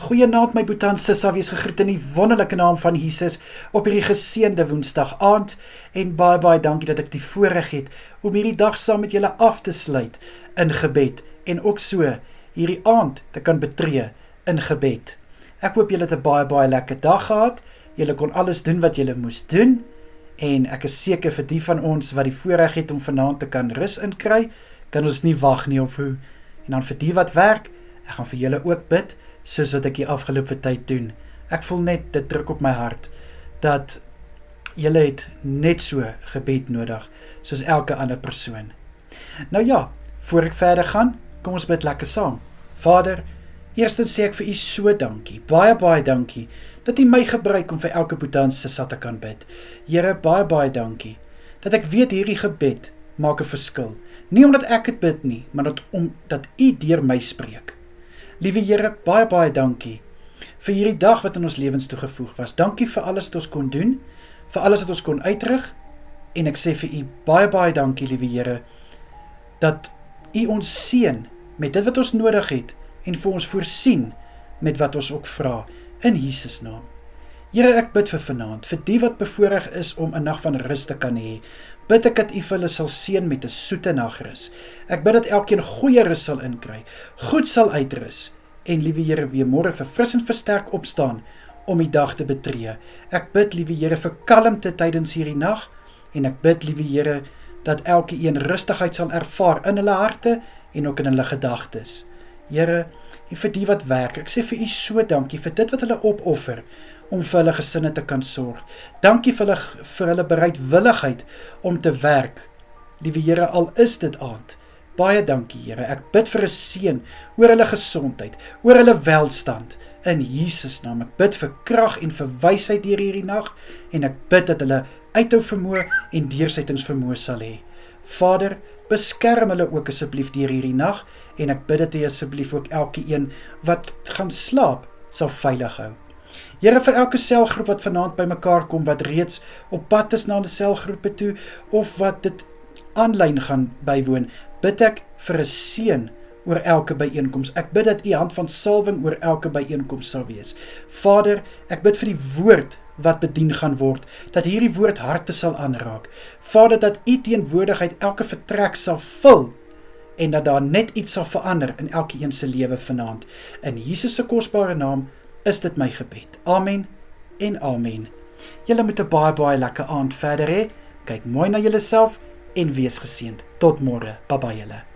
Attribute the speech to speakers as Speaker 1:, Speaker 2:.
Speaker 1: Goeienaand my Boetan Sissa, wees gegroet in die wonderlike naam van Jesus op hierdie geseënde woensdag aand en baie dankie dat ek die voorreg het om hierdie dag saam met julle af te sluit in gebed en ook so hierdie aand te kan betree in gebed. Ek hoop julle het 'n baie lekker dag gehad, julle kon alles doen wat julle moes doen en ek is seker vir die van ons wat die voorreg het om vanaand te kan rus inkry, kan ons nie wag nie of hoe. En dan vir die wat werk, ek gaan vir julle ook bid, soos wat ek die afgelope tyd doen. Ek voel net, dit druk op my hart, dat julle het net so gebed nodig, soos elke ander persoon. Nou ja, voor ek verder gaan, kom ons bid lekker saam. Vader, eerstens sê ek vir u so dankie, baie dankie, dat u my gebruik om vir elke Boetan Sissa te kan bid. Here, baie dankie, dat ek weet hierdie gebed maak 'n verskil. Nie omdat ek het bid nie, maar omdat u deur my spreek. Liewe Here, baie dankie vir hierdie dag wat in ons lewens toegevoeg was. Dankie vir alles wat ons kon doen, vir alles wat ons kon uitrig, en ek sê vir u baie dankie, liewe Here, dat u ons seën met dit wat ons nodig het, en vir ons voorsien met wat ons ook vra, in Jesus naam. Here, ek bid vir vanaand, vir die wat bevoorreg is om 'n nag van rus te kan hê, bid ek dat u vir hulle sal seën met 'n soete nagrus. Ek bid dat elkeen goeie rus sal inkry, goed sal uitrus, en liewe Here, weer môre verfris en versterk opstaan om die dag te betree. Ek bid, liewe Here, vir kalmte tydens hierdie nag, en ek bid, liewe Here, dat elkeen rustigheid sal ervaar in hulle harte en ook in hulle gedagtes. Here, en vir die wat werk, ek sê vir u so dankie vir dit wat hulle opoffer, om vir hulle gesinne te kan sorg. Dankie vir hulle bereidwilligheid om te werk. Liewe Here, al is dit aand. Baie dankie, Here. Ek bid vir 'n seën oor hulle gesondheid, oor hulle welstand, in Jesus naam. Ek bid vir krag en vir wysheid deur hierdie nag, en ek bid dat hulle uithou vermoë en deursettingsvermoë sal hê. Vader, beskerm hulle ook asseblief deur hierdie nag, en ek bid dat u asseblief ook elkeen wat gaan slaap, sal veilig hou. Here, vir elke selgroep wat vanaand by mekaar kom, wat reeds op pad is na die selgroepe toe, of wat dit aanlyn gaan bywoon, bid ek vir 'n seën oor elke byeenkoms. Ek bid dat u hand van salwing oor elke byeenkoms sal wees. Vader, ek bid vir die woord wat bedien gaan word, dat hierdie woord harte sal aanraak. Vader, dat u teenwoordigheid elke vertrek sal vul, en dat daar net iets sal verander in elkeen se lewe vanaand. In Jesus se kosbare naam is dit my gebed. Amen en amen. Julle moet 'n baie lekker aand verder hê. Kyk mooi na julleself en wees geseënd. Tot môre. Bye julle.